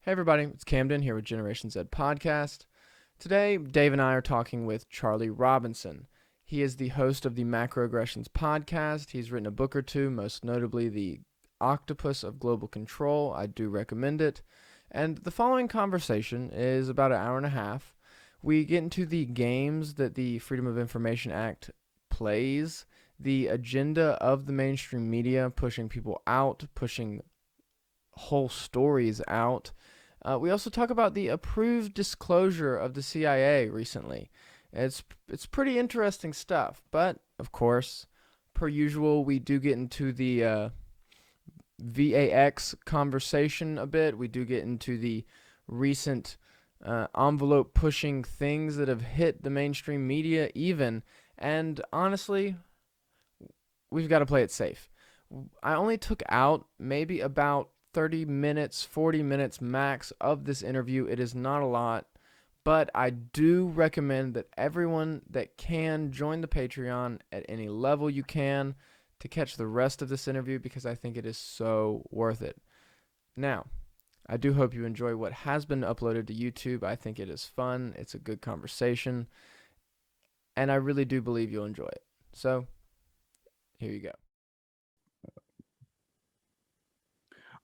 Hey everybody, it's Camden here with Generation Z Podcast. Today, Dave and I are talking with Charlie Robinson. He is the host of the Macroaggressions podcast. He's written a book or two, most notably The Octopus of Global Control. I do recommend it. And the following conversation is about an hour and a half. We get into the games that the Freedom of Information Act plays, the agenda of the mainstream media, pushing people out, pushing whole stories out. We also talk about the approved disclosure of the CIA recently. It's pretty interesting stuff, but of course, per usual, we do get into the VAX conversation a bit. We do get into the recent envelope pushing things that have hit the mainstream media even, and honestly, we've got to play it safe. I only took out maybe about 30 minutes, 40 minutes max of this interview. It is not a lot, but I do recommend that everyone that can join the Patreon at any level you can to catch the rest of this interview, because I think it is so worth it. Now, I do hope you enjoy what has been uploaded to YouTube. I think it is fun. It's a good conversation, and I really do believe you'll enjoy it. So, here you go.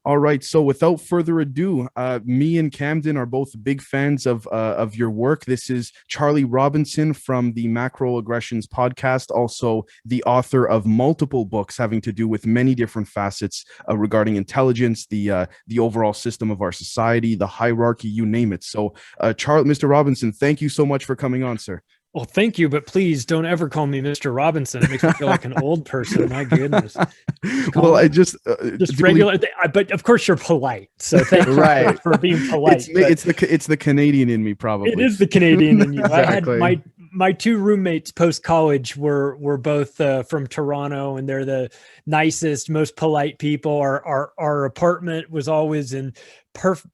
All right. So without further ado, me and Camden are both big fans of your work. This is Charlie Robinson from the Macroaggressions podcast, also the author of multiple books having to do with many different facets regarding intelligence, the overall system of our society, the hierarchy, you name it. So, Mr. Robinson, thank you so much for coming on, sir. Well, thank you, but please don't ever call me Mr. Robinson. It makes me feel like an old person. My goodness. Well, I just regular, but of course you're polite. So thank you for being polite. It's the Canadian in me, probably. It is the Canadian in you. Exactly. I had my two roommates post college were both from Toronto, and they're the nicest, most polite people. Our apartment was always in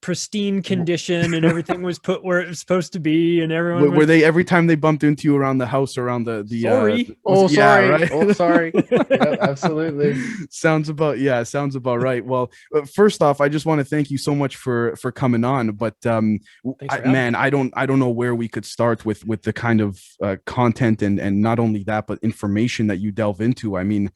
pristine condition, and everything was put where it was supposed to be, and everyone were they every time they bumped into you around the house, around the sorry sorry, right? Sorry. Yep, absolutely. Sounds about right. Well, first off, I just want to thank you so much for coming on, but I don't know where we could start with the kind of content and not only that, but information that you delve into. I mean,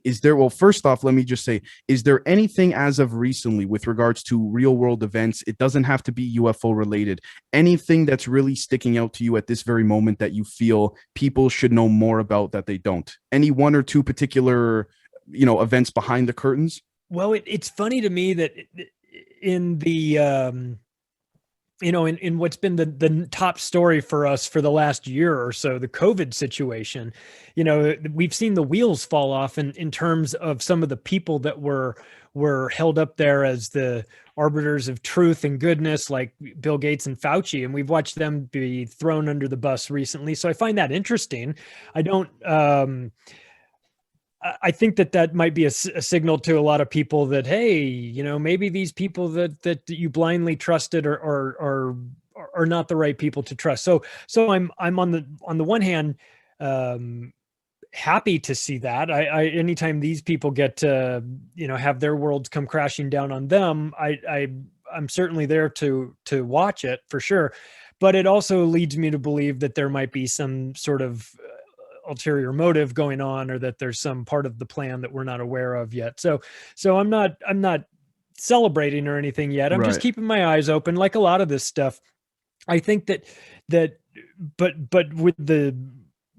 is there, well, first off, let me just say, is there anything as of recently with regards to real world events? It doesn't have to be UFO related. Anything that's really sticking out to you at this very moment that you feel people should know more about that they don't? Any one or two particular, events behind the curtains? Well, it's funny to me that in the in what's been the top story for us for the last year or so, the COVID situation, we've seen the wheels fall off in terms of some of the people that were held up there as the arbiters of truth and goodness, like Bill Gates and Fauci, and we've watched them be thrown under the bus recently. So I find that interesting. I think that might be a signal to a lot of people that, hey, maybe these people that you blindly trusted are not the right people to trust. So I'm on the one hand, happy to see that. I anytime these people get to, have their worlds come crashing down on them, I'm certainly there to watch it for sure. But it also leads me to believe that there might be some sort of ulterior motive going on, or that there's some part of the plan that we're not aware of yet. So I'm not celebrating or anything yet. I'm just keeping my eyes open, like a lot of this stuff. I think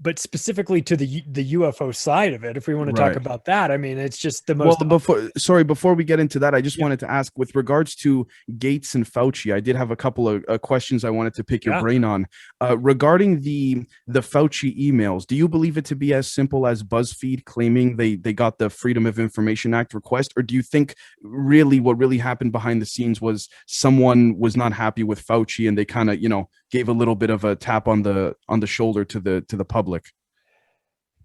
but specifically to the UFO side of it, if we want to talk about that, I mean, it's just the most. Well, before we get into that, I just wanted to ask, with regards to Gates and Fauci, I did have a couple of questions I wanted to pick your brain on. Regarding the Fauci emails, do you believe it to be as simple as BuzzFeed claiming they got the Freedom of Information Act request, or do you think really what really happened behind the scenes was someone was not happy with Fauci and they kind of, gave a little bit of a tap on the shoulder to the public?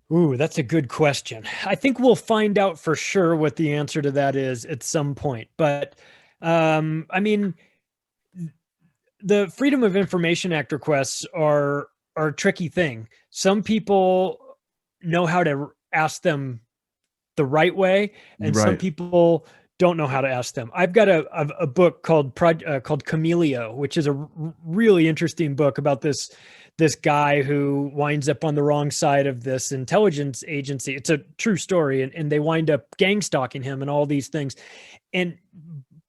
Ooh, that's a good question. I think we'll find out for sure what the answer to that is at some point. But I mean, the Freedom of Information Act requests are a tricky thing. Some people know how to ask them the right way, and some people don't know how to ask them. I've got a book called Camelio, which is a really interesting book about this guy who winds up on the wrong side of this intelligence agency. It's a true story, and they wind up gang stalking him and all these things.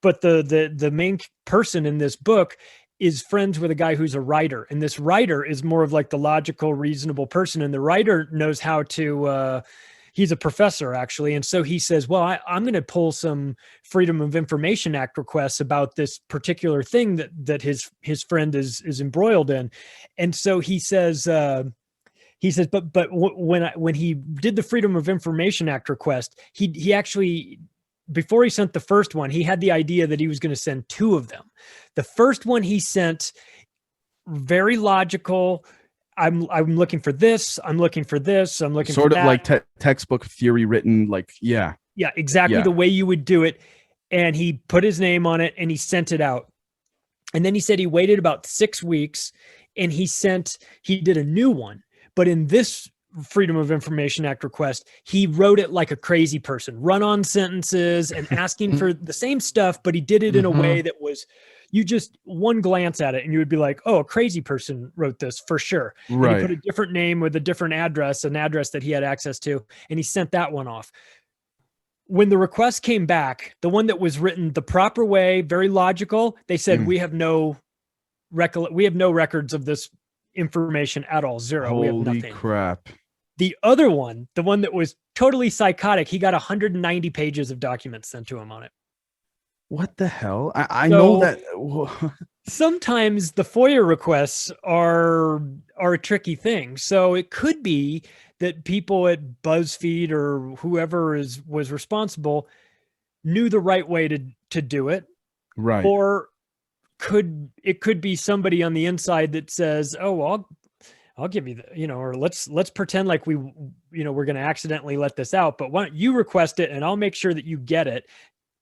But the main person in this book is friends with a guy who's a writer, and this writer is more of like the logical, reasonable person, and the writer knows how to he's a professor, actually. And so he says, well, I'm going to pull some Freedom of Information Act requests about this particular thing that his friend is embroiled in. And so he says, but when he did the Freedom of Information Act request, he actually, before he sent the first one, he had the idea that he was going to send two of them. The first one he sent, very logical. I'm looking for this. I'm looking for this. I'm looking sort for of that. like textbook theory written, like, yeah, exactly the way you would do it. And he put his name on it and he sent it out. And then he said he waited about 6 weeks and he did a new one. But in this Freedom of Information Act request, he wrote it like a crazy person, run-on sentences and asking for the same stuff, but he did it in a way that was, you just one glance at it and you would be like, oh, a crazy person wrote this for sure. right. And he put a different name with a different address, an address that he had access to, and he sent that one off. When the request came back, the one that was written the proper way, very logical, they said, we have no records of this information at all. Zero. We have Holy nothing. crap. The other one, the one that was totally psychotic, he got 190 pages of documents sent to him on it. What the hell? I know that. Sometimes the FOIA requests are a tricky thing. So it could be that people at BuzzFeed or whoever was responsible knew the right way to do it. Right. Or it could be somebody on the inside that says, oh, well, I'll give you the, or let's pretend like we're going to accidentally let this out, but why don't you request it and I'll make sure that you get it.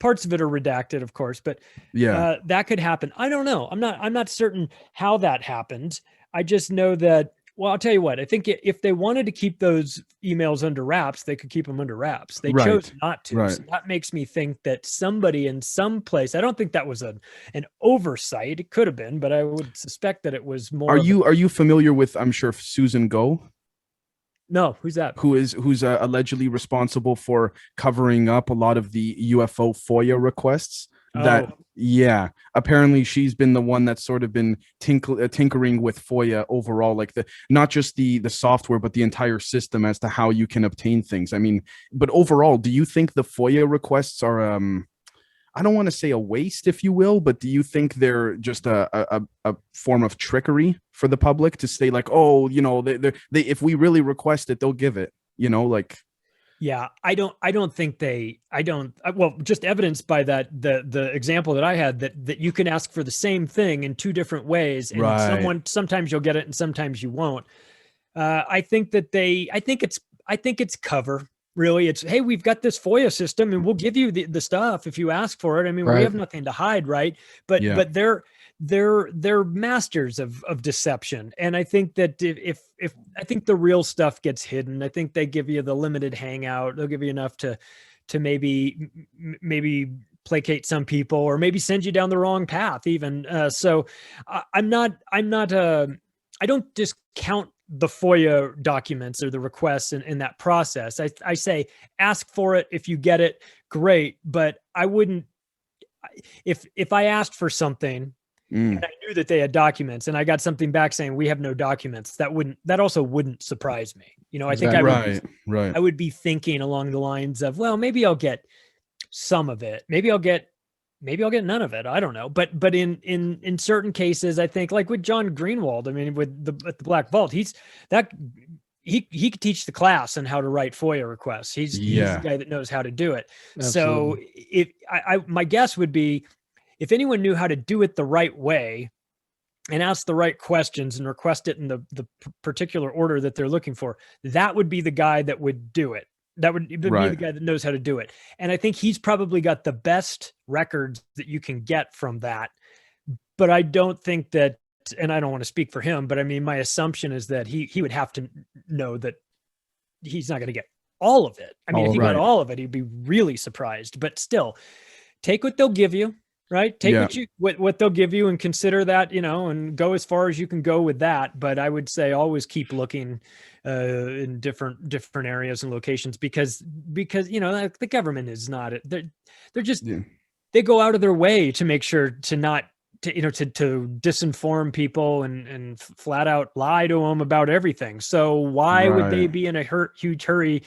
Parts of it are redacted, of course, but that could happen. I don't know. I'm not certain how that happened. I just know that, well, I'll tell you what, I think if they wanted to keep those emails under wraps, they could keep them under wraps. They chose not to. Right. So that makes me think that somebody in some place, I don't think that was an oversight. It could have been, but I would suspect that it was more. Are you familiar with, I'm sure, Susan Go? No, who's that? Who's allegedly responsible for covering up a lot of the UFO FOIA requests? Apparently she's been the one that's sort of been tinkering with FOIA overall, like not just the software, but the entire system as to how you can obtain things. I mean, but overall, do you think the FOIA requests are I don't want to say a waste, if you will, but do you think they're just a form of trickery for the public to say like, oh, they if we really request it, they'll give it, like. Yeah, I don't think well, just evidenced by that, the example that I had that you can ask for the same thing in two different ways. And sometimes you'll get it and sometimes you won't. I think it's cover. Really, it's, hey, we've got this FOIA system and we'll give you the stuff if you ask for it. I mean, we have nothing to hide, right? But they're masters of deception. And I think that if I think the real stuff gets hidden, I think they give you the limited hangout. They'll give you enough to maybe placate some people or maybe send you down the wrong path even. So I don't discount the FOIA documents or the requests in that process. I say, ask for it. If you get it, great. But I wouldn't, if I asked for something and I knew that they had documents and I got something back saying we have no documents, that also wouldn't surprise me. I think I would be thinking along the lines of, well, maybe I'll get some of it. Maybe I'll get none of it. I don't know. But in certain cases, I think like with John Greenwald, I mean, with the Black Vault, he could teach the class on how to write FOIA requests. He's the guy that knows how to do it. Absolutely. So my guess would be, if anyone knew how to do it the right way and ask the right questions and request it in the particular order that they're looking for, that would be the guy that would do it. That would be the guy that knows how to do it. And I think he's probably got the best records that you can get from that. But I don't think that, and I don't want to speak for him, but I mean, my assumption is that he would have to know that he's not going to get all of it. I mean, if he got all of it, he'd be really surprised. But still, take what they'll give you, right? Take Yeah. what they'll give you and consider that, and go as far as you can go with that. But I would say always keep looking in different areas and locations, because the government is not, they're just, they go out of their way to make sure to not to disinform people and flat out lie to them about everything. So why would they be in a huge hurry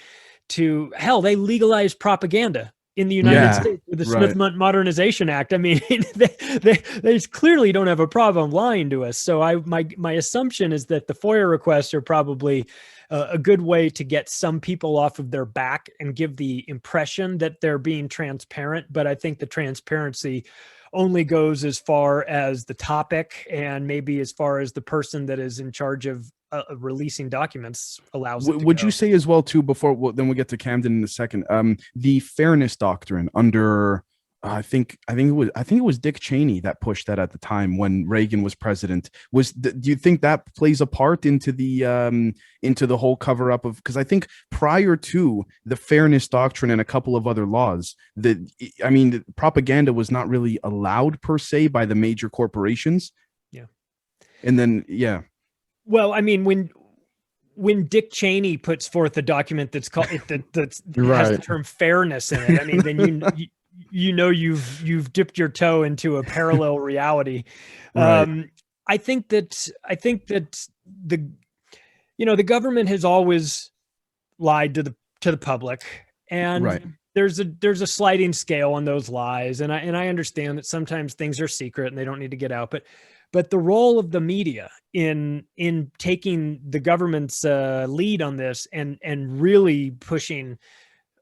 to, hell, they legalized propaganda in the United States with the Smith Modernization Act. I mean, they clearly don't have a problem lying to us. So my assumption is that the FOIA requests are probably a good way to get some people off of their back and give the impression that they're being transparent. But I think the transparency only goes as far as the topic, and maybe as far as the person that is in charge of releasing documents allows it to would go. you say as well too, before then we'll get to Camden in a second, the fairness doctrine under I think it was Dick Cheney that pushed that at the time when Reagan was president. Do you think that plays a part into the whole cover up of, because I think prior to the fairness doctrine and a couple of other laws, the propaganda was not really allowed per se by the major corporations. Yeah. And then well, I mean, when Dick Cheney puts forth a document that's called that has the term fairness in it, I mean, then you've dipped your toe into a parallel reality. Right. I think that the government has always lied to the public, and there's a sliding scale on those lies, and I understand that sometimes things are secret and they don't need to get out, but the role of the media in taking the government's lead on this and really pushing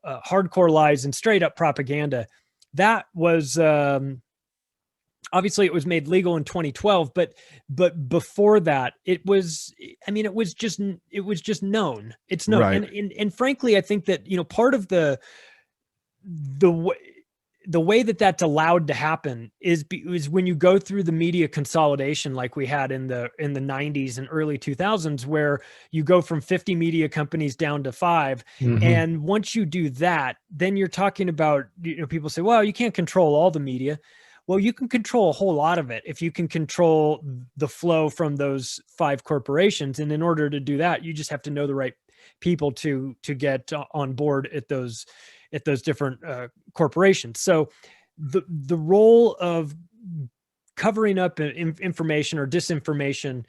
hardcore lies and straight up propaganda, that was obviously it was made legal in 2012, but before that it was just known. It's known. Right. And frankly, I think that, part of the way that that's allowed to happen is when you go through the media consolidation like we had in the 90s and early 2000s, where you go from 50 media companies down to 5. Mm-hmm. And once you do that, then you're talking about, people say, well, you can't control all the media. Well, you can control a whole lot of it if you can control the flow from those 5 corporations. And in order to do that, you just have to know the right people to get on board at those different corporations. So the role of covering up information or disinformation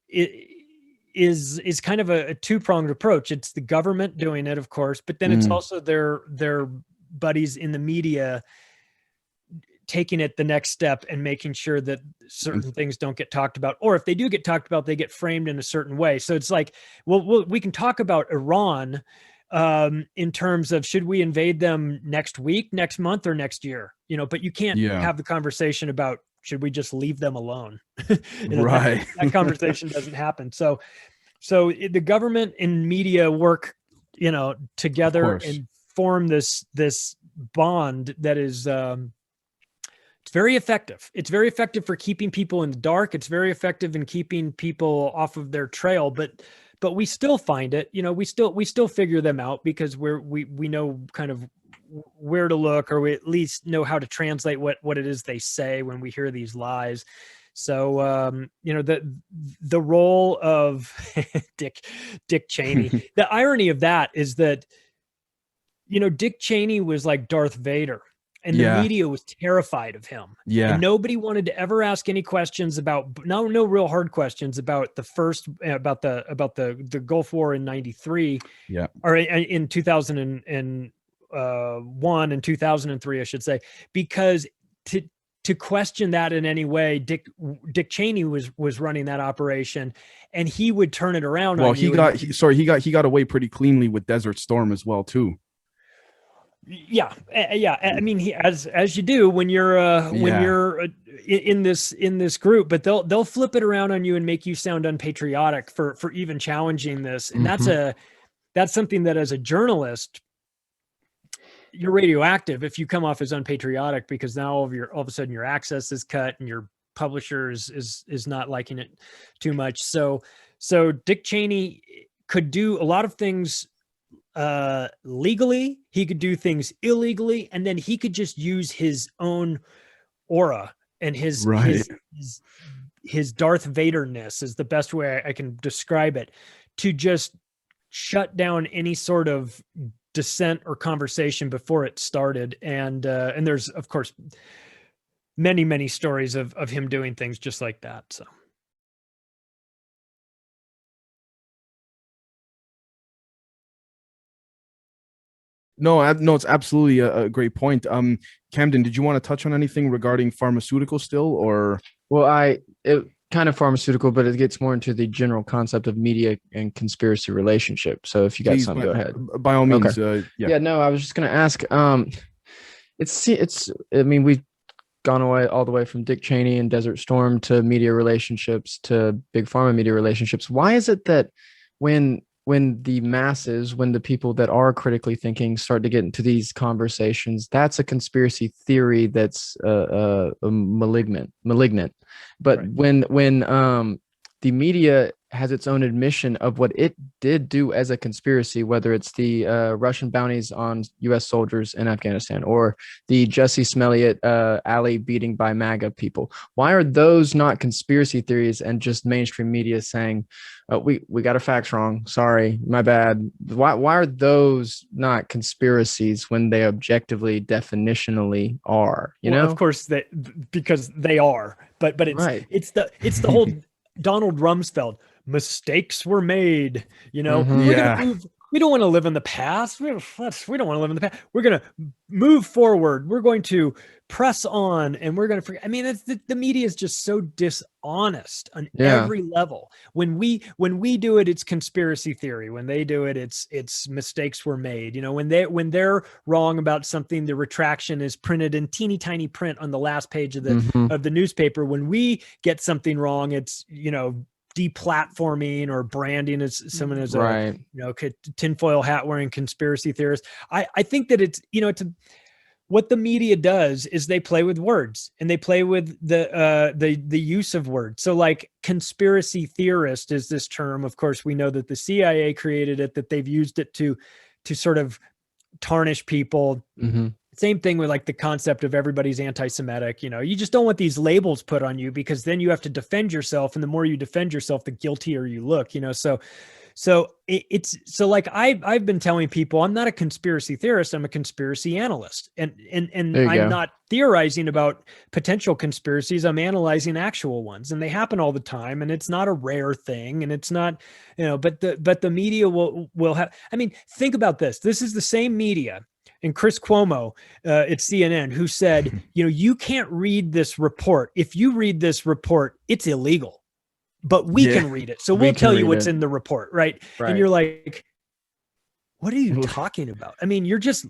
is kind of a two-pronged approach. It's the government doing it, of course, but then it's also their buddies in the media taking it the next step and making sure that certain things don't get talked about, or if they do get talked about, they get framed in a certain way. So it's like, well, we can talk about Iran in terms of, should we invade them next week, next month, or next year? But you can't have the conversation about, should we just leave them alone? Right. That conversation doesn't happen. So the government and media work, together and form this bond that is, it's very effective. It's very effective for keeping people in the dark. It's very effective in keeping people off of their trail, but we still find it, we still figure them out, because we know kind of where to look, or we at least know how to translate what it is they say when we hear these lies. So, the role of Dick Cheney, the irony of that is that, Dick Cheney was like Darth Vader. And the media was terrified of him. Yeah. And nobody wanted to ever ask any questions about, no real hard questions about the Gulf War in 93. Yeah. Or in 2001 and 2003, I should say, because to question that in any way, Dick Cheney was running that operation, and he would turn it around. Well, he got away pretty cleanly with Desert Storm as well too. Yeah. I mean, as you do when you're in this group, but they'll flip it around on you and make you sound unpatriotic for even challenging this. And that's something that, as a journalist, you're radioactive if you come off as unpatriotic, because now all of a sudden your access is cut and your publisher is not liking it too much. So Dick Cheney could do a lot of things legally, he could do things illegally, and then he could just use his own aura and his Darth Vader-ness is the best way I can describe it, to just shut down any sort of dissent or conversation before it started. And there's, of course, many stories of him doing things just like that. So. No, it's absolutely a great point. Camden, did you want to touch on anything regarding pharmaceutical still, or? Well, it kind of pharmaceutical, but it gets more into the general concept of media and conspiracy relationship. So if you got Please, something, go ahead. By all means. Okay. Yeah. No, I was just going to ask. I mean, we've gone away all the way from Dick Cheney and Desert Storm to media relationships to big pharma media relationships. Why is it that when the masses, when the people that are critically thinking start to get into these conversations, that's a conspiracy theory that's malignant. But right. when the media has its own admission of what it did do as a conspiracy, whether it's the Russian bounties on U.S. soldiers in Afghanistan or the Jussie Smollett alley beating by MAGA people, why are those not conspiracy theories and just mainstream media saying, we got our facts wrong, sorry, my bad? Why are those not conspiracies when they objectively, definitionally are? You know, of course, because they are, but it's right. it's the whole Donald Rumsfeld. Mistakes were made, you know. Mm-hmm. We're gonna move. We don't want to live in the past. We don't want to live in the past. We're going to move forward. We're going to press on, and we're going to forget. I mean, the media is just so dishonest on every level. When we do it, it's conspiracy theory. When they do it, it's mistakes were made. You know, when they're wrong about something, the retraction is printed in teeny tiny print on the last page of the newspaper. When we get something wrong, it's, you know, deplatforming or branding as someone as a, you know, tinfoil hat wearing conspiracy theorist. I think that it's, you know, what the media does is they play with words, and they play with the use of words. So like conspiracy theorist is this term. Of course, we know that the CIA created it, that they've used it to sort of tarnish people. Mm-hmm. Same thing with like the concept of everybody's anti-Semitic. You know, you just don't want these labels put on you, because then you have to defend yourself. And the more you defend yourself, the guiltier you look, you know? So like I've been telling people, I'm not a conspiracy theorist. I'm a conspiracy analyst, and I'm not theorizing about potential conspiracies. I'm analyzing actual ones, and they happen all the time. And it's not a rare thing, and it's not, you know, but the media will have, I mean, think about this. This is the same media and Chris Cuomo at CNN, who said, you know, you can't read this report. If you read this report, it's illegal, but we can read it. So we'll tell you what's in the report. Right. And you're like, what are you talking about? I mean, you're just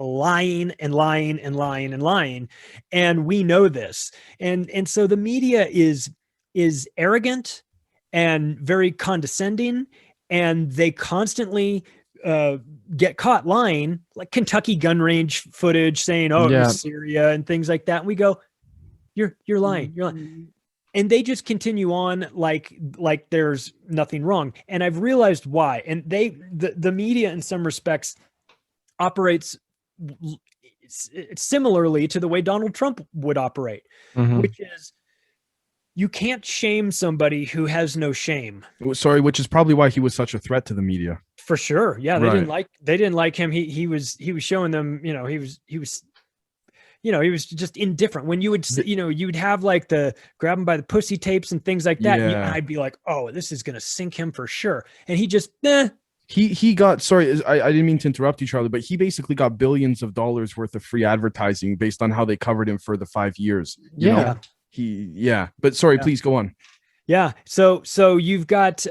lying and lying and lying and lying. And we know this. And so the media is arrogant and very condescending, and they constantly get caught lying, like Kentucky gun range footage saying, oh, it was Syria and things like that. And we go, you're lying. You're lying. And they just continue on like there's nothing wrong. And I've realized why. And the media in some respects operates similarly to the way Donald Trump would operate, which is, you can't shame somebody who has no shame. Sorry, which is probably why he was such a threat to the media. For sure. Yeah. They didn't like him. He was showing them, you know, he was, you know, he was just indifferent. When you would, you know, you would have like the grab him by the pussy tapes and things like that. Yeah. And I'd be like, oh, this is going to sink him for sure. And he just, He got, sorry, I didn't mean to interrupt you, Charlie, but he basically got billions of dollars worth of free advertising based on how they covered him for the 5 years. You know? But sorry, please go on. Yeah. So you've got,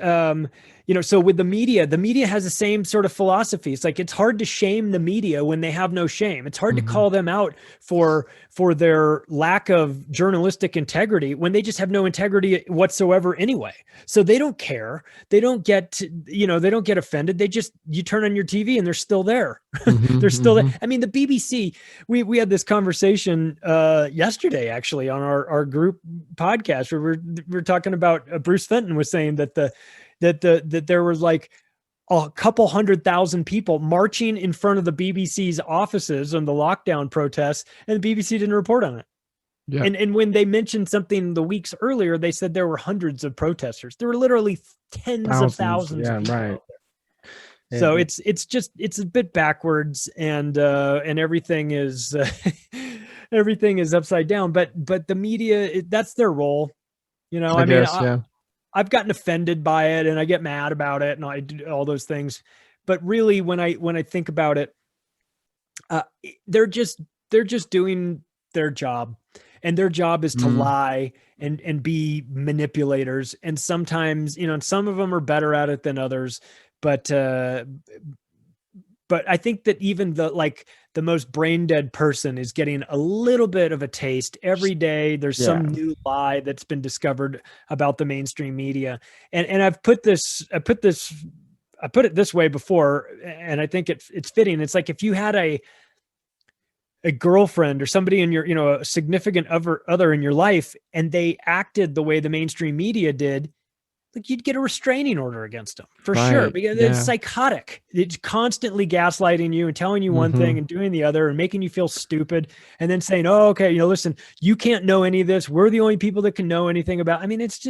you know, so with the media has the same sort of philosophy. It's like, it's hard to shame the media when they have no shame. It's hard to call them out for their lack of journalistic integrity when they just have no integrity whatsoever anyway. So they don't care. They don't get, you know, they don't get offended. They just, you turn on your TV and they're still there. They're still there. I mean, the BBC, we had this conversation yesterday, actually, on our group podcast, where we're talking about Bruce Fenton was saying that that there was like a couple 100,000 people marching in front of the BBC's offices on the lockdown protests, and the BBC didn't report on it. Yeah. And when they mentioned something the weeks earlier, they said there were hundreds of protesters. There were literally tens of thousands Yeah, of people right. out there. So it's a bit backwards, and everything is everything is upside down. But the media, that's their role. I guess, yeah. I've gotten offended by it, and I get mad about it, and I do all those things. But really, when I think about it, they're just doing their job, and their job is to lie and be manipulators. And sometimes, some of them are better at it than others. But I think that even the most brain dead person is getting a little bit of a taste every day. There's some new lie that's been discovered about the mainstream media. And I put it this way before, and I think it's fitting. It's like if you had a girlfriend or somebody in your, a significant other in your life, and they acted the way the mainstream media did, like, you'd get a restraining order against them for sure, because it's psychotic. It's constantly gaslighting you and telling you one thing and doing the other and making you feel stupid, and then saying, oh, okay, listen, you can't know any of this. We're the only people that can know anything about. I mean, it's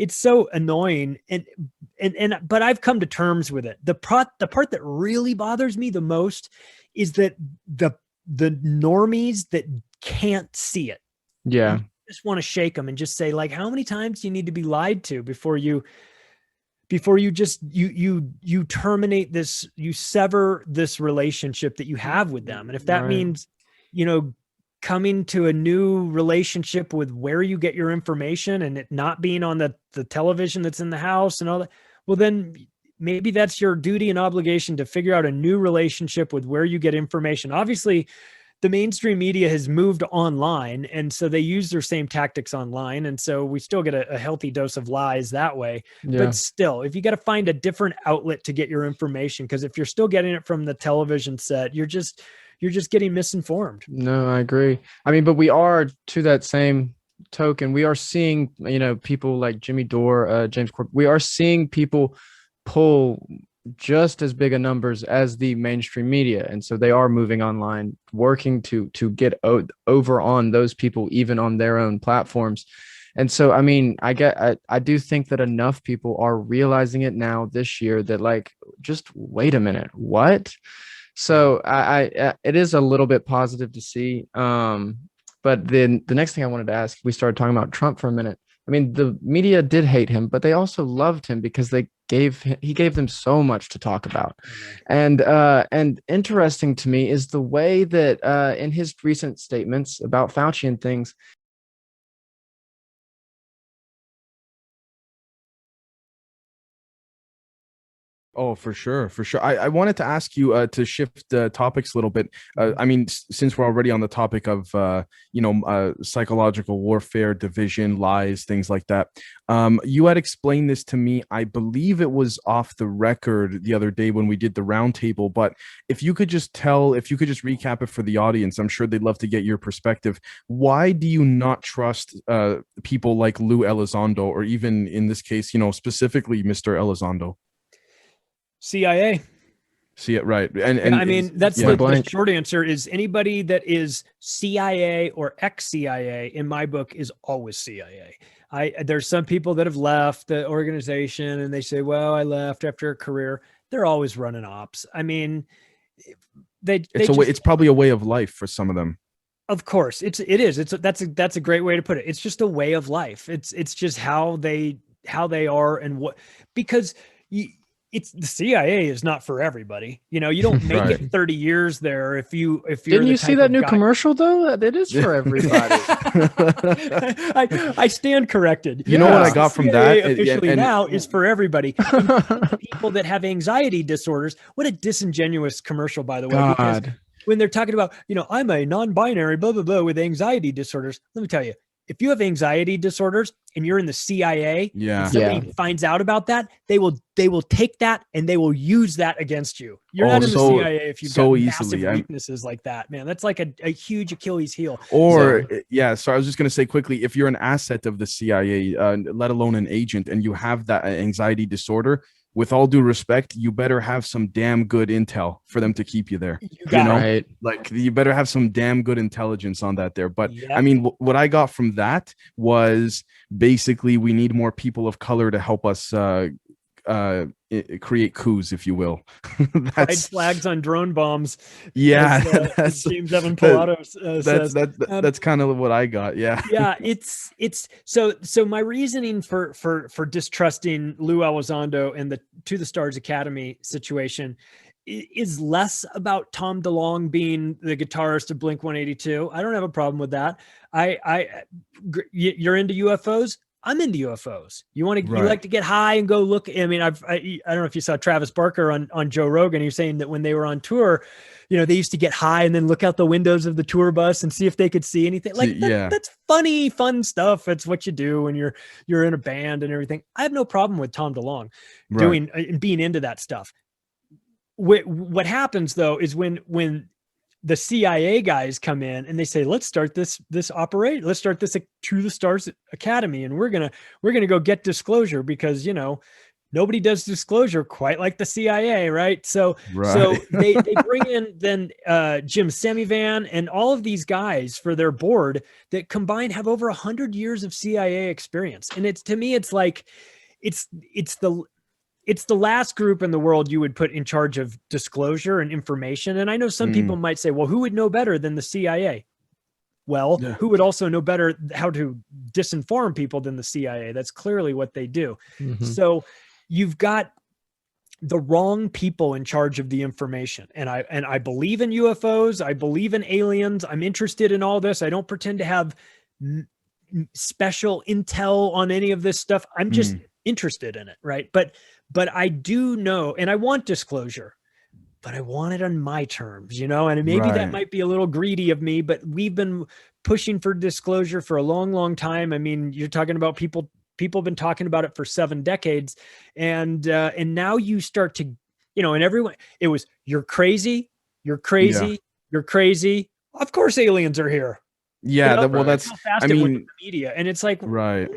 so annoying. But I've come to terms with it. The part that really bothers me the most is that the normies that can't see it. Yeah. Just want to shake them and just say, like, how many times do you need to be lied to before you just you terminate this, you sever this relationship that you have with them? And if that means, coming to a new relationship with where you get your information, and it not being on the television that's in the house and all that, well, then maybe that's your duty and obligation to figure out a new relationship with where you get information. Obviously, the mainstream media has moved online, and so they use their same tactics online. And so we still get a healthy dose of lies that way. Yeah. But still, if you got to find a different outlet to get your information, because if you're still getting it from the television set, you're just getting misinformed. No, I agree. I mean, but we are, to that same token, we are seeing, people like Jimmy Dore, James Corbett, we are seeing people pull just as big a numbers as the mainstream media, and so they are moving online, working to get over on those people, even on their own platforms. And so, I mean, I do think that enough people are realizing it now this year that, like, just wait a minute, what? So I it is a little bit positive to see. But then the next thing I wanted to ask, we started talking about Trump for a minute. I mean, the media did hate him, but they also loved him because he gave them so much to talk about. And interesting to me is the way that in his recent statements about Fauci and things, oh, for sure. I wanted to ask you to shift topics a little bit. I mean, since we're already on the topic of psychological warfare, division, lies, things like that. You had explained this to me. I believe it was off the record the other day when we did the roundtable. But if you could just recap it for the audience, I'm sure they'd love to get your perspective. Why do you not trust people like Lue Elizondo, or even in this case, specifically Mr. Elizondo? CIA. See it, right. And I mean, that's the short answer is anybody that is CIA or ex-CIA in my book is always CIA. There's some people that have left the organization and they say, well, I left after a career. They're always running ops. I mean, it's probably a way of life for some of them. Of course it is. That's a great way to put it. It's just a way of life. It's just how they are, and what, because it's the CIA is not for everybody. You don't make it 30 years there if you're Didn't you see that new commercial though? It is for everybody. I stand corrected. You know what I got from that officially now is for everybody. People that have anxiety disorders. What a disingenuous commercial, by the way. God. Because when they're talking about, I'm a non-binary blah blah blah with anxiety disorders, let me tell you, if you have anxiety disorders and you're in the CIA, and somebody finds out about that, they will take that and they will use that against you. You're not in the CIA if you've got massive weaknesses like that, man. That's like a huge Achilles heel. So I was just going to say quickly, if you're an asset of the CIA, let alone an agent, and you have that anxiety disorder, with all due respect, you better have some damn good intel for them to keep you there. You got know, Right. like you better have some damn good intelligence on that there. But Yep. I mean, what I got from that was basically we need more people of color to help us create coups, if you will. Pride flags on drone bombs. Yeah, as that's James Evan Pilato says. that's kind of what I got. Yeah. Yeah, it's so my reasoning for distrusting Lue Elizondo and the To the Stars Academy situation is less about Tom DeLonge being the guitarist of Blink 182. I don't have a problem with that. You're into UFOs. I'm into UFOs. You want to, you like to get high and go look. I mean, I don't know if you saw Travis Barker on Joe Rogan. He was saying that when they were on tour, you know, they used to get high and then look out the windows of the tour bus and see if they could see anything. Like that's funny, fun stuff. It's what you do when you're in a band and everything. I have no problem with Tom DeLonge doing and being into that stuff. What happens though is when the CIA guys come in and they say, let's start this operate. Let's start this To the Stars Academy. And we're going to go get disclosure because, you know, nobody does disclosure quite like the CIA. Right. So they bring in then Jim Semivan and all of these guys for their board that combined have over 100 years of CIA experience. And it's, to me, it's like, it's the last group in the world you would put in charge of disclosure and information. And I know some people might say, well, who would know better than the CIA? Well, who would also know better how to disinform people than the CIA? That's clearly what they do. So you've got the wrong people in charge of the information. And I believe in UFOs. I believe in aliens. I'm interested in all this. I don't pretend to have special intel on any of this stuff. I'm just interested in it. Right. But I do know, and I want disclosure, but I want it on my terms, you know, and maybe that might be a little greedy of me, but we've been pushing for disclosure for a long, long time. I mean, you're talking about people have been talking about it for 7 decades. And now you start to, you know, and everyone, it was, you're crazy. You're crazy. You're crazy. Of course, aliens are here. Yeah. You know, that's, how fast I it went mean, with the media. And it's like, right.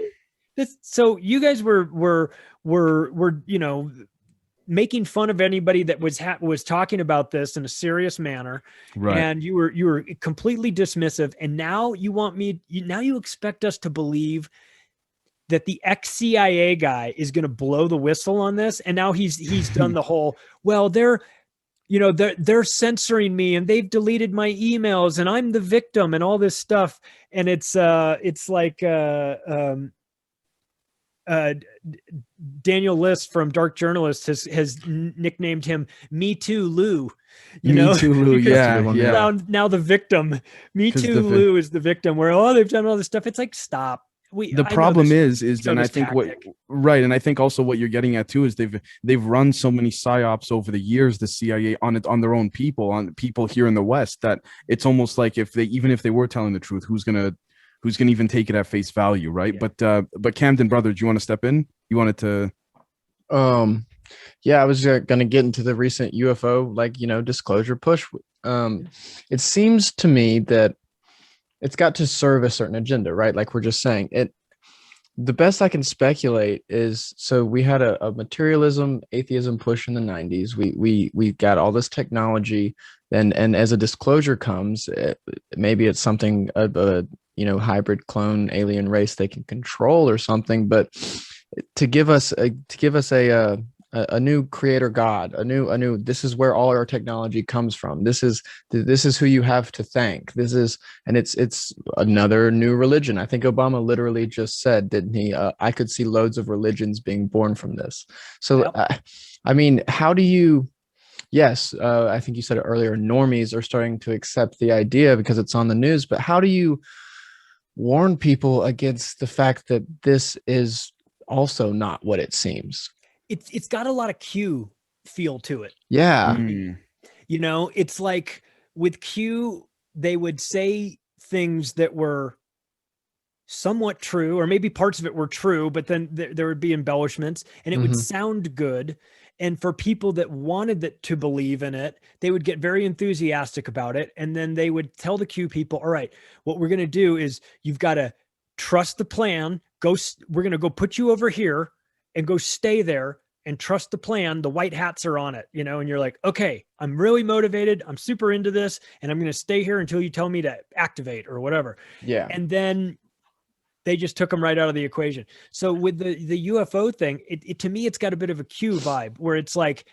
So you guys were, you know, making fun of anybody that was talking about this in a serious manner. And you were completely dismissive. And now you want me, now you expect us to believe that the ex-CIA guy is going to blow the whistle on this. And now he's done the whole, well, they're censoring me and they've deleted my emails and I'm the victim and all this stuff. And it's like, Daniel List from Dark Journalist has nicknamed him Me Too Lou. Me Too Lou. Yeah. Now the victim. Me Too Lou is the victim where, they've done all this stuff. It's like, stop. The problem is, and I think and I think also what you're getting at too is they've run so many psyops over the years, the CIA on their own people, on people here in the West, that it's almost like even if they were telling the truth, who's gonna even take it at face value, right? But Camden, brother, do you want to step in? You wanted to? Yeah, I was gonna get into the recent UFO disclosure push. It seems to me that it's got to serve a certain agenda, right? Like we're just saying it. The best I can speculate is, so we had a materialism, atheism push in the 90s. We got all this technology, and as a disclosure comes, maybe it's something a hybrid clone alien race they can control or something. But to give us a new creator God, a new this is where all our technology comes from. This is who you have to thank. It's another new religion. I think Obama literally just said, didn't he? I could see loads of religions being born from this. So, I mean, how do you? Yes, I think you said it earlier. Normies are starting to accept the idea because it's on the news. But how do you warn people against the fact that this is also not what it seems? It's got a lot of Q feel to it. Yeah. You know, it's like with Q, they would say things that were somewhat true, or maybe parts of it were true, but then there would be embellishments and it would sound good. And for people that wanted to believe in it, they would get very enthusiastic about it. And then they would tell the Q people, all right, what we're going to do is you've got to trust the plan. We're going to go put you over here and go stay there and trust the plan. The white hats are on it, and you're like, okay, I'm really motivated. I'm super into this, and I'm going to stay here until you tell me to activate or whatever. Yeah. And then they just took them right out of the equation. So with the UFO thing, it to me, it's got a bit of a Q vibe where it's like,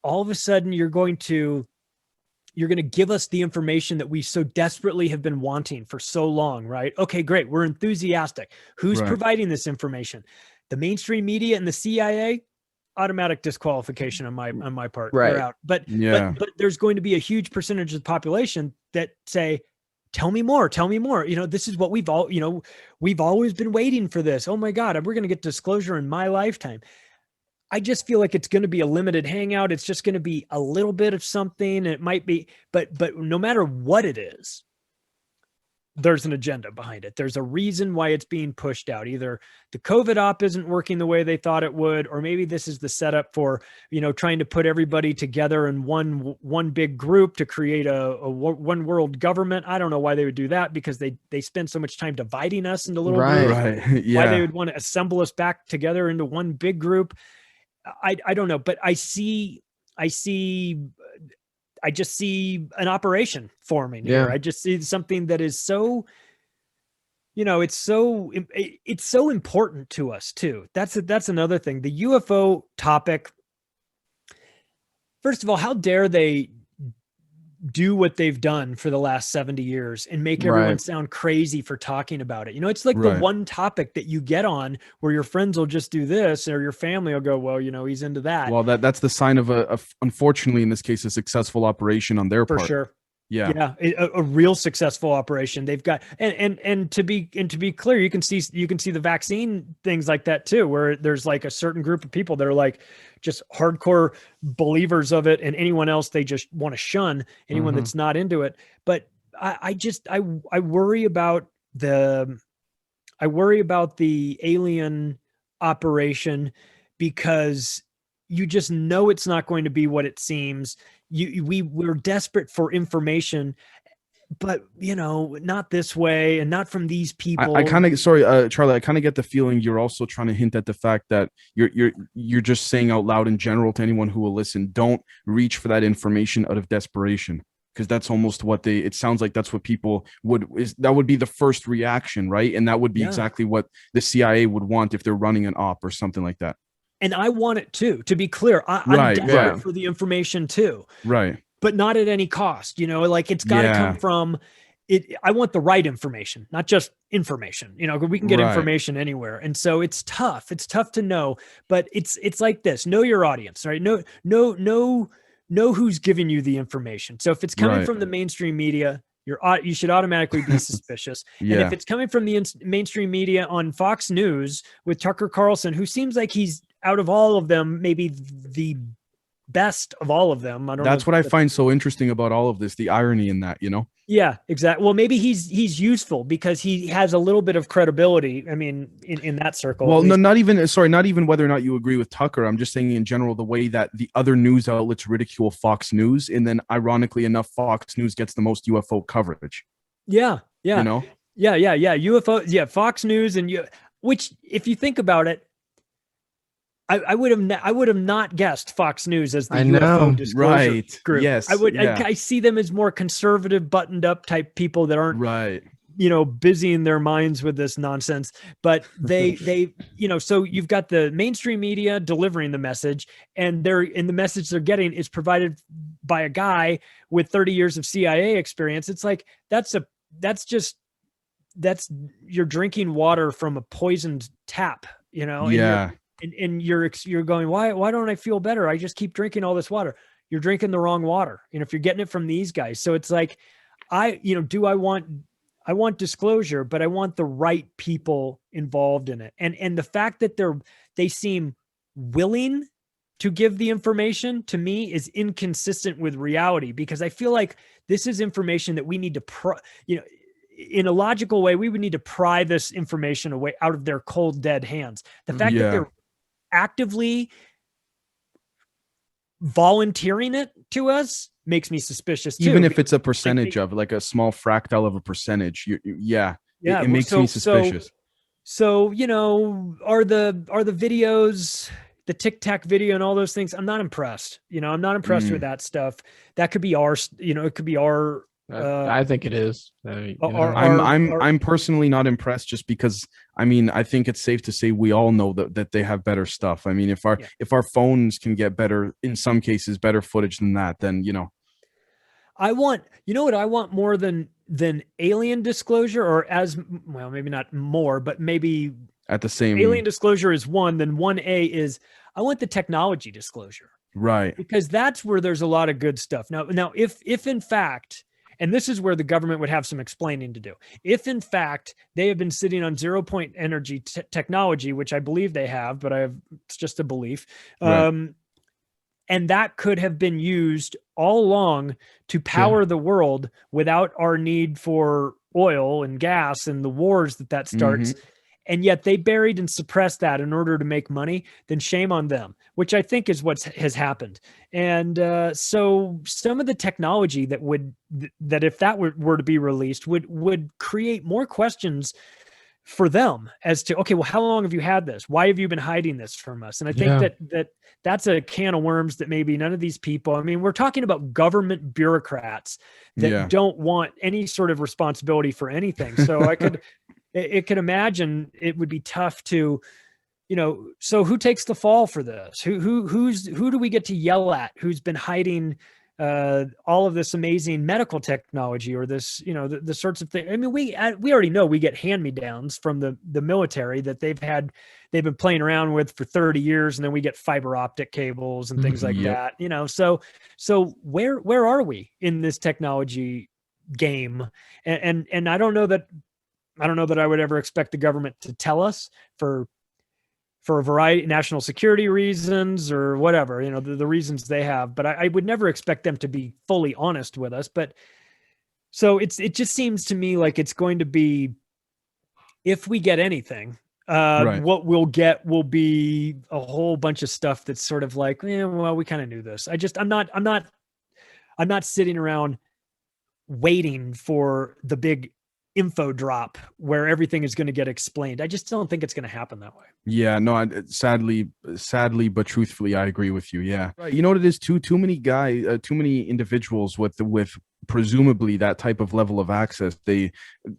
all of a sudden you're going to give us the information that we so desperately have been wanting for so long, right? Okay, great. We're enthusiastic. Who's providing this information? The mainstream media and the CIA. Automatic disqualification on my part. Right. They're out. But there's going to be a huge percentage of the population that say, tell me more. Tell me more. This is what we've always been waiting for this. Oh my God, we're going to get disclosure in my lifetime. I just feel like it's going to be a limited hangout. It's just going to be a little bit of something. It might be, but no matter what it is, there's an agenda behind it. There's a reason why it's being pushed out. Either the COVID op isn't working the way they thought it would, or maybe this is the setup for, trying to put everybody together in one big group to create a one world government. I don't know why they would do that, because they spend so much time dividing us into little groups. Right. Yeah. Why they would want to assemble us back together into one big group. I don't know, but I just see an operation forming here. I just see something that is so, it's so important to us too. That's another thing. The UFO topic. First of all, how dare they do what they've done for the last 70 years and make everyone sound crazy for talking about it. It's like the one topic that you get on where your friends will just do this, or your family will go, well, he's into that. Well, that's the sign of unfortunately, in this case, a successful operation on their part. For sure. Yeah. A real successful operation. They've got, and to be clear, you can see the vaccine things like that too, where there's like a certain group of people that are like just hardcore believers of it, and anyone else, they just want to shun anyone that's not into it. But I worry about the alien operation, because you just know it's not going to be what it seems. We're desperate for information, but not this way, and not from these people. I kind of, sorry, Charlie, I kind of get the feeling you're also trying to hint at the fact that you're just saying out loud in general to anyone who will listen, don't reach for that information out of desperation, because that's almost what it sounds like that's what people that would be the first reaction, right? And that would be exactly what the CIA would want if they're running an op or something like that. And I want it too, to be clear. I'm desperate for the information too. Right. But not at any cost, like it's got to come from it. I want the right information, not just information, we can get information anywhere. And so it's tough. It's tough to know, but it's like this, know your audience, right? Know who's giving you the information. So if it's coming from the mainstream media, you should automatically be suspicious. And if it's coming from the mainstream media on Fox News with Tucker Carlson, who seems like he's, out of all of them, maybe the best of all of them. That's what I find so interesting about all of this, the irony in that, Yeah, exactly. Well, maybe he's useful because he has a little bit of credibility. I mean, in that circle. Well, no, not even whether or not you agree with Tucker. I'm just saying in general, the way that the other news outlets ridicule Fox News, and then ironically enough, Fox News gets the most UFO coverage. Yeah. Yeah. UFO. Fox News which if you think about it, I would have not guessed Fox News as the UFO disclosure group. Yes, I see them as more conservative, buttoned up type people that aren't busying their minds with this nonsense. But they so you've got the mainstream media delivering the message, and the message they're getting is provided by a guy with 30 years of CIA experience. It's like that's you're drinking water from a poisoned tap, And you're going, why don't I feel better? I just keep drinking all this water. You're drinking the wrong water. If you're getting it from these guys. So it's like, I want disclosure, but I want the right people involved in it. And the fact that they seem willing to give the information, to me, is inconsistent with reality, because I feel like this is information that we need to in a logical way, we would need to pry this information away out of their cold, dead hands. The fact that they're actively volunteering it to us makes me suspicious too. Even if it's a percentage of like a small fractal of a percentage, it makes me suspicious. So, are the videos, the Tic Tac video and all those things, I'm not impressed. I'm not impressed with that stuff. That could be our, it could be our. I think it is. I'm personally not impressed, just because I think it's safe to say we all know that they have better stuff. I mean, if our phones can get better, in some cases, better footage than that, then I want, what I want more than alien disclosure, or as well, maybe not more, but maybe at the same. Alien disclosure is one. Then 1A is I want the technology disclosure, right? Because that's where there's a lot of good stuff. Now, if in fact. And this is where the government would have some explaining to do. If in fact they have been sitting on 0-point energy technology, which I believe they have, but it's just a belief. Right. And that could have been used all along to power the world without our need for oil and gas and the wars that starts. Mm-hmm. And yet they buried and suppressed that in order to make money, then shame on them, which I think is what has happened. And so some of the technology that if that were to be released would create more questions for them as to, okay, well, how long have you had this? Why have you been hiding this from us? And I think that's a can of worms that maybe none of these people, I mean, we're talking about government bureaucrats that don't want any sort of responsibility for anything. So it could imagine it would be tough to, so who takes the fall for this? Who do we get to yell at? Who's been hiding all of this amazing medical technology, or this, the sorts of things? I mean, we already know we get hand-me-downs from the military that they've been playing around with for 30 years, and then we get fiber optic cables and things like that. So where are we in this technology game? And I don't know that I would ever expect the government to tell us for a variety of national security reasons or whatever, the reasons they have, but I would never expect them to be fully honest with us. But so it just seems to me like it's going to be, if we get anything, what we'll get will be a whole bunch of stuff that's sort of like, well, we kind of knew this. I'm not sitting around waiting for the big info drop where everything is going to get explained. I just don't think it's going to happen that way. Yeah, no, sadly, but truthfully, I agree with you. Yeah. Right. You know what it is too? Too many individuals with presumably that type of level of access,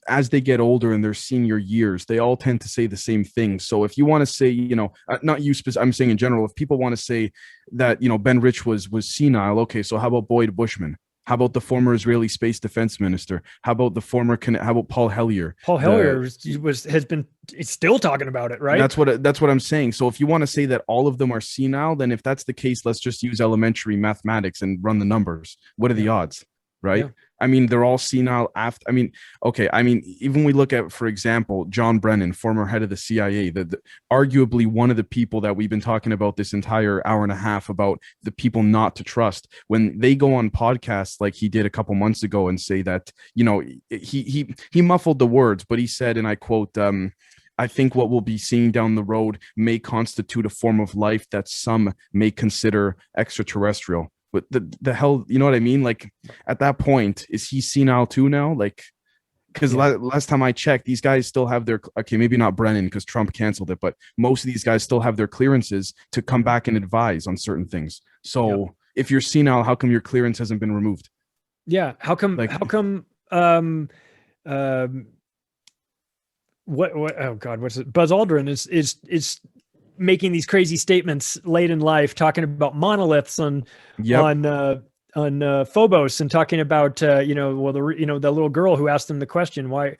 as they get older in their senior years, they all tend to say the same thing. So if you want to say, not you, I'm saying in general, if people want to say that, Ben Rich was senile, okay, so how about Boyd Bushman? How about the former Israeli space defense minister? How about how about Paul Hellyer? Paul Hellyer is still talking about it, right? That's what I'm saying. So if you want to say that all of them are senile, then if that's the case, let's just use elementary mathematics and run the numbers. What are the odds? Right. Yeah. I mean, they're all senile after. I mean, okay. I mean, even we look at, for example, John Brennan, former head of the CIA, arguably one of the people that we've been talking about this entire hour and a half about the people not to trust, when they go on podcasts like he did a couple months ago and say that, he muffled the words, but he said, and I quote, I think what we'll be seeing down the road may constitute a form of life that some may consider extraterrestrial. But the hell, you know what I mean? Like, at that point, is he senile too now? Like, because last time I checked, these guys still have maybe not Brennan because Trump canceled it, but most of these guys still have their clearances to come back and advise on certain things. So if you're senile, how come your clearance hasn't been removed? Yeah. How come, oh God, what's it? Buzz Aldrin is making these crazy statements late in life, talking about monoliths on Phobos, and talking about the little girl who asked him the question, why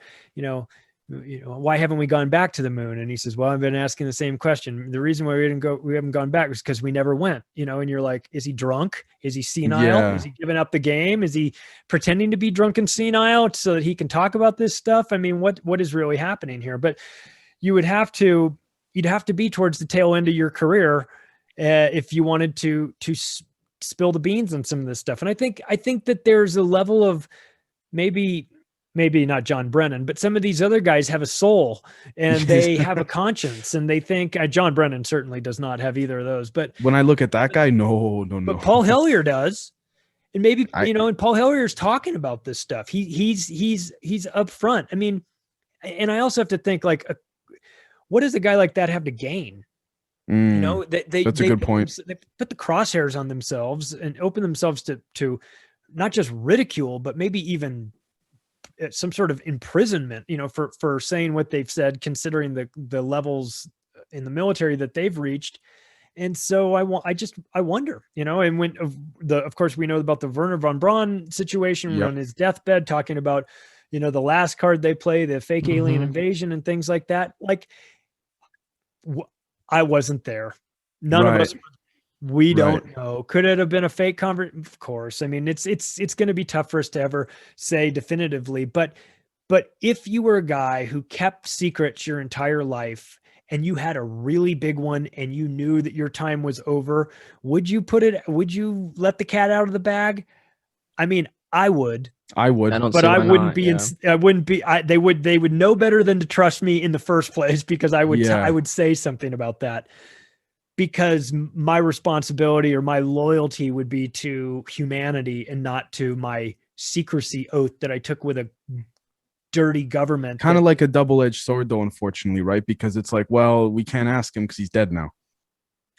haven't we gone back to the moon? And he says, well, I've been asking the same question. The reason why we haven't gone back is because we never went. And you're like, is he drunk? Is he senile? Yeah. Is he giving up the game? Is he pretending to be drunk and senile so that he can talk about this stuff? I mean, what is really happening here? But you'd have to be towards the tail end of your career if you wanted to spill the beans on some of this stuff. And I think that there's a level of maybe not John Brennan, but some of these other guys have a soul and they have a conscience, and they think John Brennan certainly does not have either of those. But when I look at that guy, no. But Paul Hellyer does. And maybe, and Paul Hellier's talking about this stuff. He's upfront. I mean, and I also have to think, like, what does a guy like that have to gain? You know, That's a good point. They put the crosshairs on themselves and open themselves to not just ridicule, but maybe even some sort of imprisonment, you know, for saying what they've said, considering the levels in the military that they've reached. And so I wonder, you know, and when of course we know about the Werner von Braun situation Yep. on his deathbed, talking about, you know, the last card they play, the fake alien invasion and things like that. Like, I wasn't there. None of us. We don't know. Could it have been a fake conversation? Of course. I mean, it's going to be tough for us to ever say definitively. But if you were a guy who kept secrets your entire life and you had a really big one and you knew that your time was over, would you let the cat out of the bag? I mean, I would. I don't but see I why wouldn't not, be. yeah. I wouldn't be. They would know better than to trust me in the first place, because I would. Yeah. I would say something about that, because my responsibility or my loyalty would be to humanity and not to my secrecy oath that I took with a dirty government. Kind of like a double-edged sword, though, unfortunately, right? Because it's like, well, we can't ask him because he's dead now.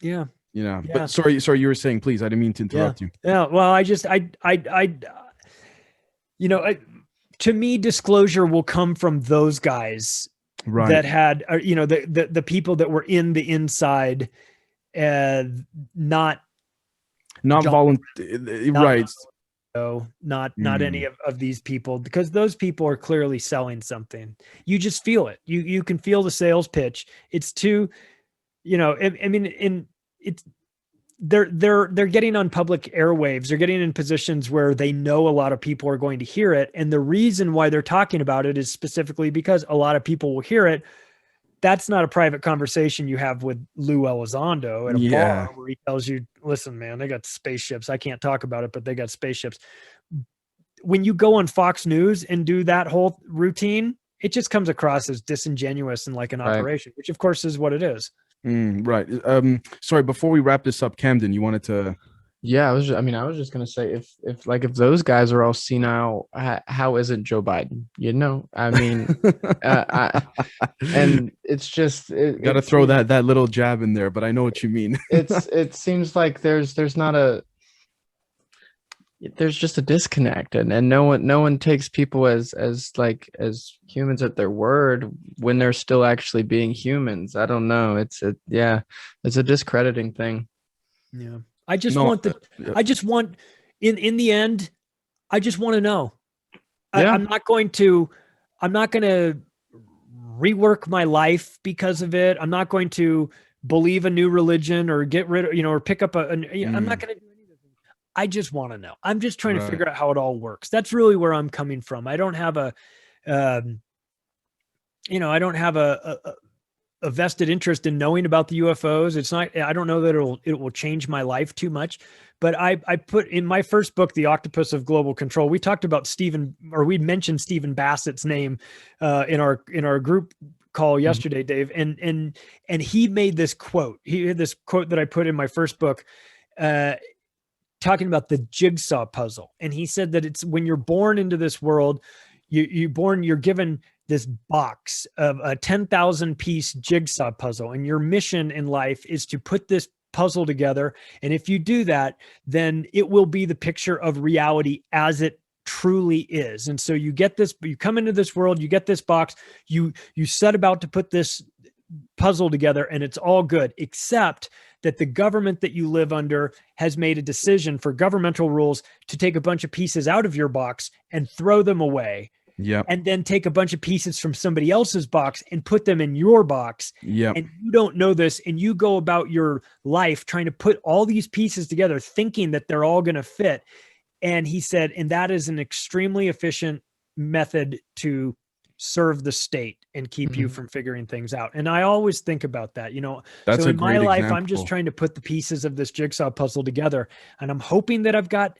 Yeah. Yeah. Yeah. But sorry, you were saying, please. I didn't mean to interrupt you. Yeah. Well, you know, to me, disclosure will come from those guys that had, you know, the people that were in the inside, not voluntary, right? So not any of these people, because those people are clearly selling something. You just feel it. You can feel the sales pitch. It's too, you know, I mean, they're getting on public airwaves. They're getting in positions where they know a lot of people are going to hear it. And the reason why they're talking about it is specifically because a lot of people will hear it. That's not a private conversation you have with Lue Elizondo at a bar where he tells you, listen, man, they got spaceships. I can't talk about it, but they got spaceships. When you go on Fox News and do that whole routine, it just comes across as disingenuous and like an operation, which of course is what it is. Right. Sorry, before we wrap this up, Camden, you wanted to... Yeah, I was just gonna say, if those guys are all senile, how isn't Joe Biden? You know, I mean, and it's just got to throw that little jab in there, but I know what you mean. It seems like there's just a disconnect, and no one takes people as humans at their word when they're still actually being humans. I don't know. It's a discrediting thing. Yeah. I just want in the end, I just want to know. Yeah. I'm not going to rework my life because of it. I'm not going to believe a new religion or get rid of, or pick up I'm not going to do any of this. I just want to know. I'm just trying to figure out how it all works. That's really where I'm coming from. I don't have I don't have a vested interest in knowing about the UFOs. It's not, I don't know that it will change my life too much, but I put in my first book, The Octopus of Global Control, we talked about we mentioned Stephen Bassett's name in our group call yesterday, Dave. And he made this quote. He had this quote that I put in my first book, talking about the jigsaw puzzle. And he said that it's when you're born into this world, you're given this box of a 10,000 piece jigsaw puzzle. And your mission in life is to put this puzzle together. And if you do that, then it will be the picture of reality as it truly is. And so you come into this world, you get this box, you set about to put this puzzle together, and it's all good, except that the government that you live under has made a decision for governmental rules to take a bunch of pieces out of your box and throw them away. Yeah. And then take a bunch of pieces from somebody else's box and put them in your box. Yeah. And you don't know this. And you go about your life trying to put all these pieces together, thinking that they're all going to fit. And he said, and that is an extremely efficient method to serve the state and keep you from figuring things out. And I always think about that, That's so a in my great life, example. I'm just trying to put the pieces of this jigsaw puzzle together, and I'm hoping that I've got,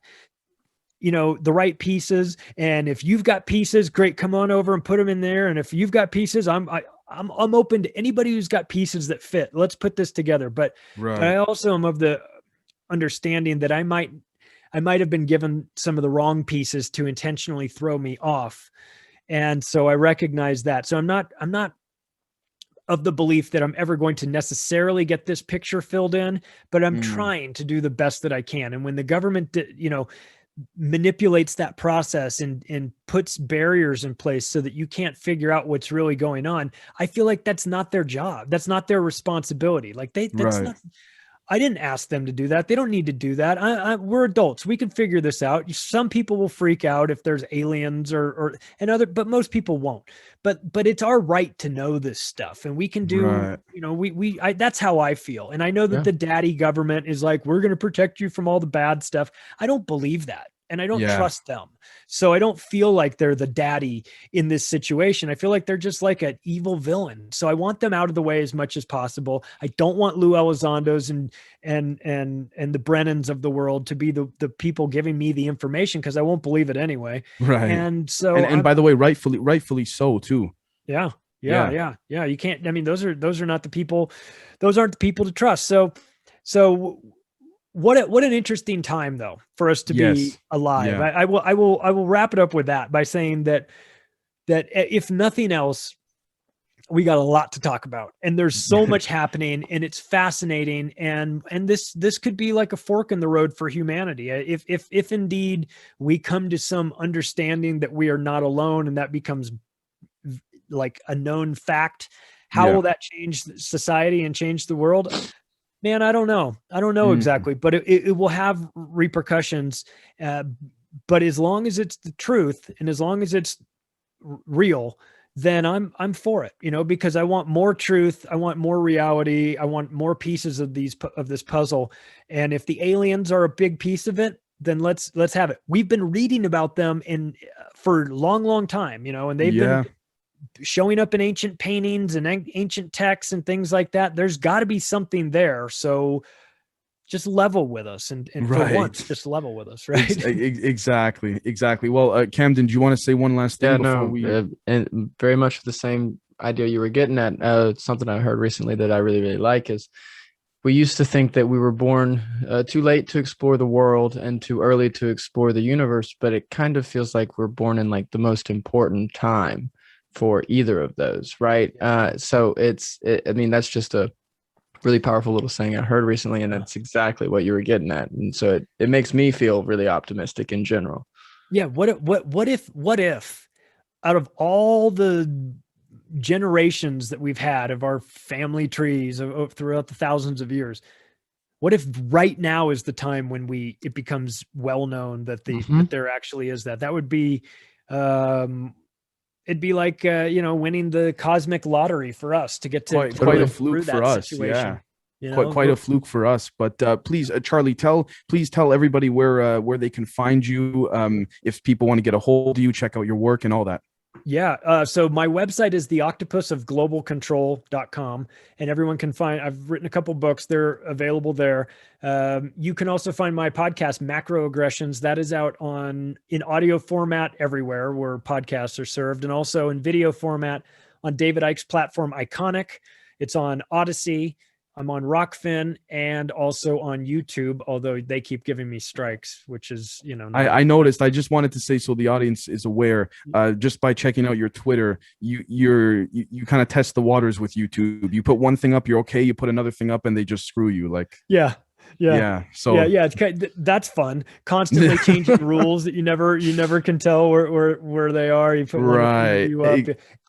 the right pieces. And if you've got pieces, great, come on over and put them in there. And if you've got pieces, I'm open to anybody who's got pieces that fit. Let's put this together. But I also am of the understanding that I might have been given some of the wrong pieces to intentionally throw me off. And so I recognize that. So of the belief that I'm ever going to necessarily get this picture filled in, but I'm trying to do the best that I can. And when the government, manipulates that process and puts barriers in place so that you can't figure out what's really going on, I feel like that's not their job. That's not their responsibility. Like that's Right. not, I didn't ask them to do that. They don't need to do that. We're adults. We can figure this out. Some people will freak out if there's aliens but most people won't. But it's our right to know this stuff, and we can do. Right. That's how I feel. And I know that Yeah. the daddy government is like, we're going to protect you from all the bad stuff. I don't believe that, and I don't Yeah. trust them. So I don't feel like they're the daddy in this situation. I feel like they're just like an evil villain. So I want them out of the way as much as possible. I don't want Lue Elizondos and the Brennans of the world to be the people giving me the information, because I won't believe it anyway. Right. And so, and by the way, rightfully so too. Yeah. Yeah. You can't. I mean, those are not the people. Those aren't the people to trust. So what an interesting time though for us to be alive. Yeah. I will wrap it up with that by saying that if nothing else, we got a lot to talk about, and there's so much happening, and it's fascinating. And this could be like a fork in the road for humanity. If indeed we come to some understanding that we are not alone, and that becomes like a known fact, how will that change society and change the world? Man, I don't know. I don't know exactly, but it will have repercussions. But as long as it's the truth, and as long as it's real, then I'm for it, because I want more truth. I want more reality. I want more pieces of this puzzle. And if the aliens are a big piece of it, then let's have it. We've been reading about them for a long time, and they've been showing up in ancient paintings and ancient texts and things like that. There's got to be something there. So just level with us, and for once, just level with us, right? Exactly. Well, Camden, do you want to say one last thing before we? And very much the same idea you were getting at. Something I heard recently that I really like is, we used to think that we were born too late to explore the world and too early to explore the universe, but it kind of feels like we're born in like the most important time for either of those, right? So I mean, that's just a really powerful little saying I heard recently, and that's exactly what you were getting at. And so it makes me feel really optimistic in general. Yeah. What if out of all the generations that we've had of our family trees throughout the thousands of years, what if right now is the time when it becomes well known that that there actually is that would be, it'd be like, winning the cosmic lottery for us to get to quite a fluke for us. Situation. Quite a fluke for us. But please, Charlie, please tell everybody where they can find you. If people want to get a hold of you, check out your work and all that. Yeah. So my website is theoctopusofglobalcontrol.com, and everyone can I've written a couple books. They're available there. You can also find my podcast, Macroaggressions. That is out in audio format everywhere where podcasts are served, and also in video format on David Icke's platform, Iconic. It's on Odyssey. I'm on Rockfin and also on YouTube, although they keep giving me strikes, which is, I noticed. I just wanted to say, so the audience is aware, just by checking out your Twitter, you kind of test the waters with YouTube. You put one thing up, you're okay. You put another thing up and they just screw you. Like, So it's that's fun. Constantly changing rules that you never can tell where they are. You put one interview up.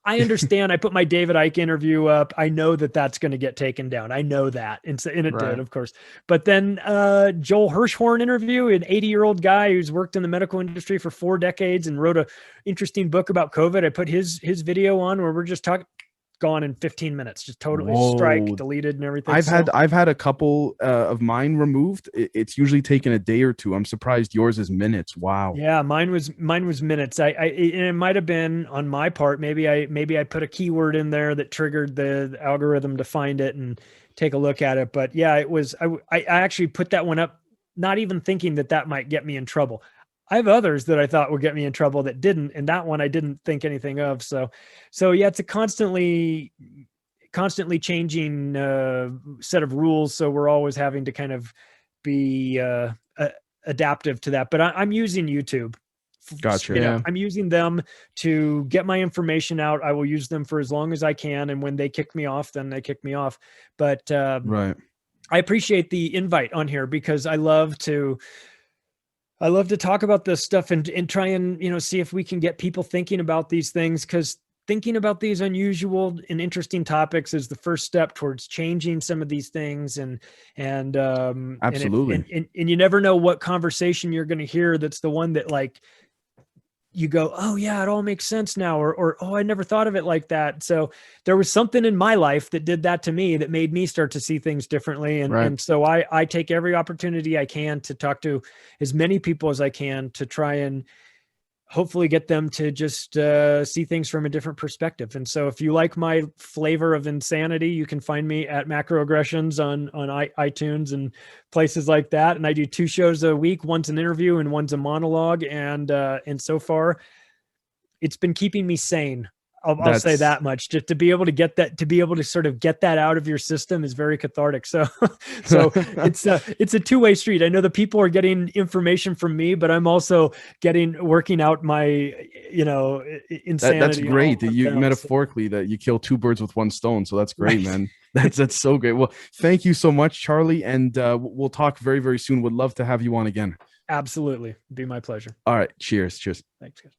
I understand. I put my David Icke interview up. I know that that's going to get taken down. I know that, and it did, of course. But then Joel Hirschhorn interview, an 80-year-old guy who's worked in the medical industry for 4 decades and wrote a interesting book about COVID. I put his video on where we're just talking. Gone in 15 minutes, just totally strike, deleted, and everything. I've had a couple of mine removed. It's usually taken a day or two. I'm surprised yours is minutes. Wow. Yeah, mine was minutes. And it might have been on my part. Maybe I put a keyword in there that triggered the algorithm to find it and take a look at it. But yeah, it was. I actually put that one up, not even thinking that might get me in trouble. I have others that I thought would get me in trouble that didn't, and that one I didn't think anything of. So yeah, it's a constantly changing set of rules. So we're always having to kind of be adaptive to that. But I'm using YouTube Gotcha. Yeah. I'm using them to get my information out. I will use them for as long as I can. And when they kick me off, then they kick me off. But Right. I appreciate the invite on here because I love to talk about this stuff and try and, see if we can get people thinking about these things, because thinking about these unusual and interesting topics is the first step towards changing some of these things. And Absolutely. and you never know what conversation you're going to hear that's the one that, like, you go, oh yeah, it all makes sense now, or oh, I never thought of it like that. So there was something in my life that did that to me, that made me start to see things differently. And so I take every opportunity I can to talk to as many people as I can to try and hopefully get them to just see things from a different perspective. And so if you like my flavor of insanity, you can find me at Macroaggressions on iTunes and places like that. And I do 2 shows a week. One's an interview and one's a monologue. And so far it's been keeping me sane. I'll say that much. Just to be able to get that, to be able to sort of get that out of your system is very cathartic. So it's a two-way street. I know the people are getting information from me, but I'm also working out my, insanity. That's great that you them, metaphorically that you kill 2 birds with 1 stone. So that's great, man. That's so great. Well, thank you so much, Charlie. And we'll talk very, very soon. Would love to have you on again. Absolutely. It'd be my pleasure. All right. Cheers. Thanks, guys.